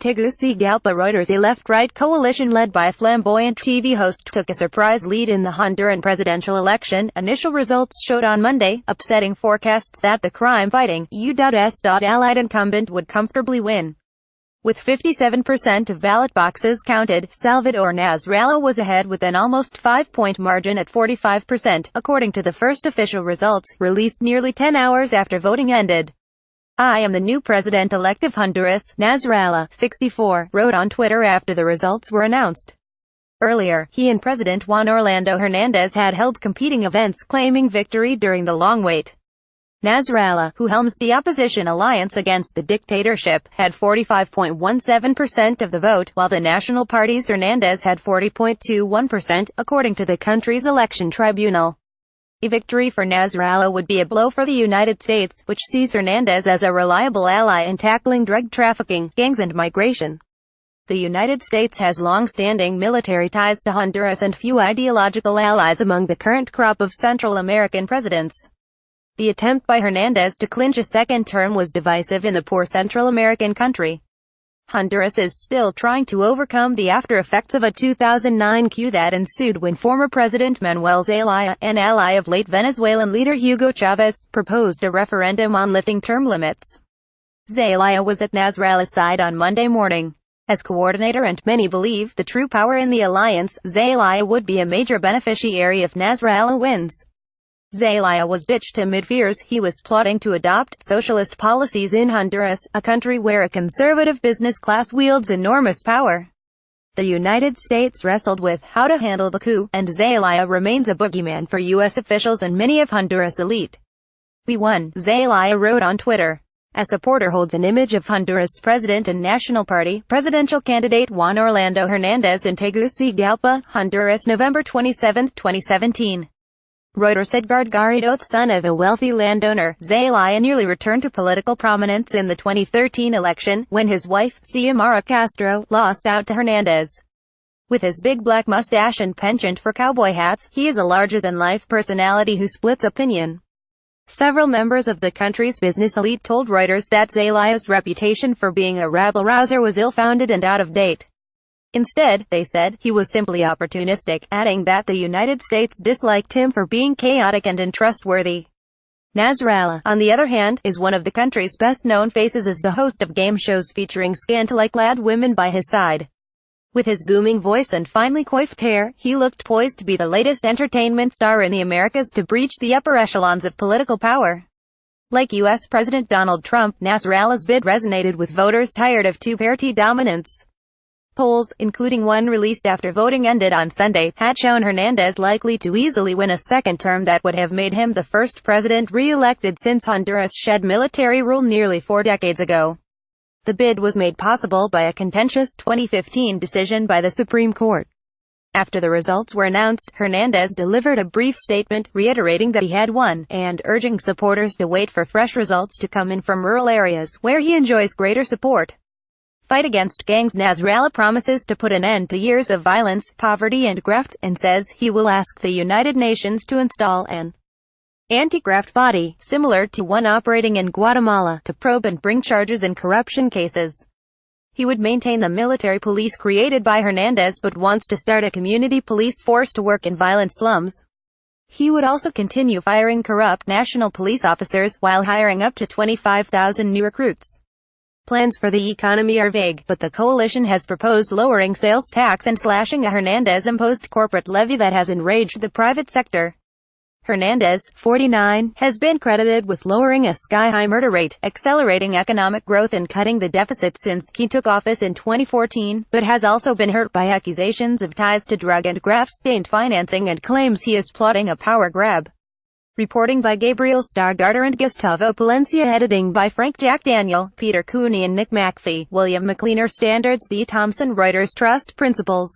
TEGUCIGALPA Reuters A left-right coalition led by a flamboyant TV host took a surprise lead in the Honduran presidential election. Initial results showed on Monday, upsetting forecasts that the crime-fighting, U.S.allied incumbent would comfortably win. With 57% of ballot boxes counted, Salvador Nasralla was ahead with an almost 5-point margin at 45%, according to the first official results, released nearly 10 hours after voting ended. "I am the new president-elect of Honduras," Nasralla, 64, wrote on Twitter after the results were announced. Earlier, he and President Juan Orlando Hernandez had held competing events claiming victory during the long wait. Nasralla, who helms the opposition alliance against the dictatorship, had 45.17% of the vote, while the National Party's Hernandez had 40.21%, according to the country's election tribunal. A victory for Nasralla would be a blow for the United States, which sees Hernandez as a reliable ally in tackling drug trafficking, gangs and migration. The United States has long-standing military ties to Honduras and few ideological allies among the current crop of Central American presidents. The attempt by Hernandez to clinch a second term was divisive in the poor Central American country. Honduras is still trying to overcome the after-effects of a 2009 coup that ensued when former President Manuel Zelaya, an ally of late Venezuelan leader Hugo Chavez, proposed a referendum on lifting term limits. Zelaya was at Nasralla's side on Monday morning. As coordinator and many believe the true power in the alliance, Zelaya would be a major beneficiary if Nasralla wins. Zelaya was ditched amid fears he was plotting to adopt socialist policies in Honduras, a country where a conservative business class wields enormous power. The United States wrestled with how to handle the coup, and Zelaya remains a boogeyman for U.S. officials and many of Honduras' elite. "We won," Zelaya wrote on Twitter. A supporter holds an image of Honduras President and National Party presidential candidate Juan Orlando Hernandez in Tegucigalpa, Honduras, November 27, 2017. Reuters said Gargarido, son of a wealthy landowner, Zelaya nearly returned to political prominence in the 2013 election, when his wife, Xiomara Castro, lost out to Hernandez. With his big black mustache and penchant for cowboy hats, he is a larger-than-life personality who splits opinion. Several members of the country's business elite told Reuters that Zelaya's reputation for being a rabble-rouser was ill-founded and out of date. Instead, they said, he was simply opportunistic, adding that the United States disliked him for being chaotic and untrustworthy. Nasralla, on the other hand, is one of the country's best-known faces as the host of game shows featuring scantily clad women by his side. With his booming voice and finely coiffed hair, he looked poised to be the latest entertainment star in the Americas to breach the upper echelons of political power. Like U.S. President Donald Trump, Nasralla's bid resonated with voters tired of two-party dominance. Polls, including one released after voting ended on Sunday, had shown Hernandez likely to easily win a second term that would have made him the first president re-elected since Honduras shed military rule nearly 4 decades ago. The bid was made possible by a contentious 2015 decision by the Supreme Court. After the results were announced, Hernandez delivered a brief statement, reiterating that he had won, and urging supporters to wait for fresh results to come in from rural areas, where he enjoys greater support. Fight against gangs. Nasralla promises to put an end to years of violence, poverty and graft, and says he will ask the United Nations to install an anti-graft body, similar to one operating in Guatemala, to probe and bring charges in corruption cases. He would maintain the military police created by Hernandez but wants to start a community police force to work in violent slums. He would also continue firing corrupt national police officers, while hiring up to 25,000 new recruits. Plans for the economy are vague, but the coalition has proposed lowering sales tax and slashing a Hernandez-imposed corporate levy that has enraged the private sector. Hernandez, 49, has been credited with lowering a sky-high murder rate, accelerating economic growth and cutting the deficit since he took office in 2014, but has also been hurt by accusations of ties to drug and graft-stained financing and claims he is plotting a power grab. Reporting by Gabriel Stargarter and Gustavo Palencia. Editing by Frank Jack Daniel, Peter Cooney and Nick McPhee. William McLeaner. Standards. The Thomson Reuters Trust Principles.